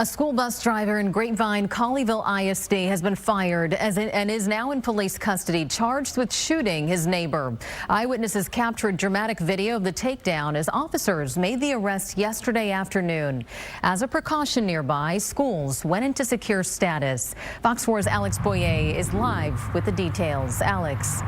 A school bus driver in Grapevine-Colleyville ISD has been fired and is now in police custody, charged with shooting his neighbor. Eyewitnesses captured dramatic video of the takedown as officers made the arrest yesterday afternoon. As a precaution nearby, schools went into secure status. Fox 4's Alex Boyer is live with the details. Alex.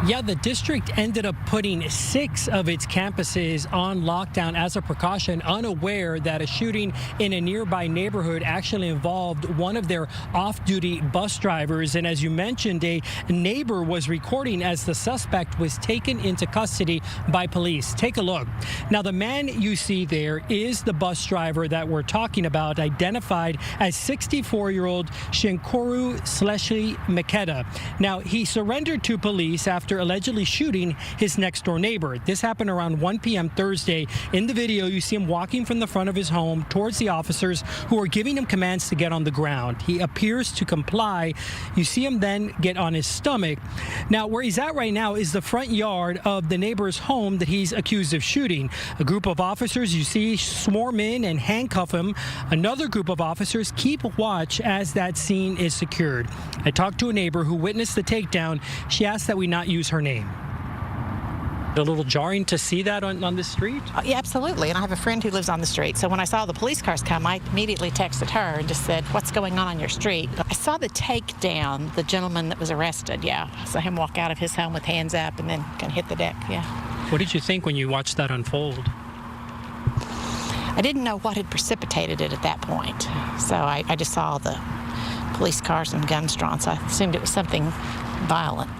Yeah, the district ended up putting 6 of its campuses on lockdown as a precaution, unaware that a shooting in a nearby neighborhood actually involved one of their off-duty bus drivers. And as you mentioned, a neighbor was recording as the suspect was taken into custody by police. Take a look. Now, the man you see there is the bus driver that we're talking about, identified as 64-year-old Shinkoru Sleshi Makeda. Now, he surrendered to police after allegedly shooting his next door neighbor. This happened around 1 p.m. Thursday. In the video, you see him walking from the front of his home towards the officers who are giving him commands to get on the ground. He appears to comply. You see him then get on his stomach. Now, where he's at right now is the front yard of the neighbor's home that he's accused of shooting. A group of officers, you see, swarm in and handcuff him. Another group of officers keep watch as that scene is secured. I talked to a neighbor who witnessed the takedown. She asked that we not use her name. A little jarring to see that on the street? Yeah, absolutely. And I have a friend who lives on the street. So when I saw the police cars come, I immediately texted her and just said, what's going on your street? I saw the takedown, the gentleman that was arrested, yeah. I saw him walk out of his home with hands up and then kind of hit the deck, yeah. What did you think when you watched that unfold? I didn't know what had precipitated it at that point. So I just saw the police cars and guns drawn, so I assumed it was something violent.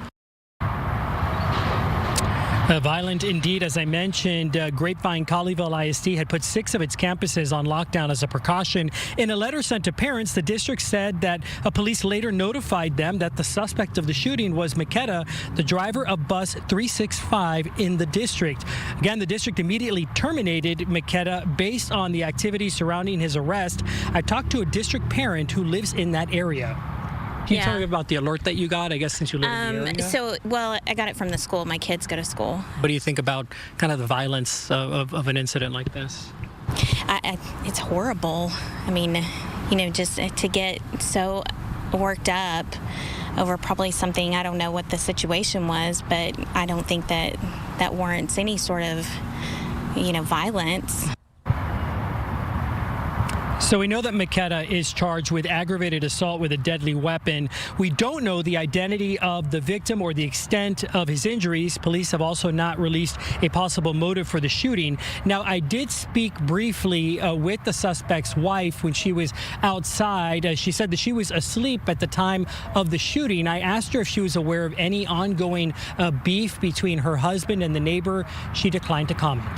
Violent indeed. As I mentioned, Grapevine-Colleyville ISD had put 6 of its campuses on lockdown as a precaution. In a letter sent to parents, the district said that police later notified them that the suspect of the shooting was Makeda, the driver of bus 365 in the district. Again, the district immediately terminated Makeda based on the activity surrounding his arrest. I talked to a district parent who lives in that area. Can you tell me about the alert that you got, I guess, since you live in the area? Well, I got it from the school. My kids go to school. What do you think about kind of the violence of an incident like this? It's horrible. I mean, you know, just to get so worked up over probably something, I don't know what the situation was, but I don't think that warrants any sort of, you know, violence. So we know that Makeda is charged with aggravated assault with a deadly weapon. We don't know the identity of the victim or the extent of his injuries. Police have also not released a possible motive for the shooting. Now, I did speak briefly with the suspect's wife when she was outside. She said that she was asleep at the time of the shooting. I asked her if she was aware of any ongoing beef between her husband and the neighbor. She declined to comment.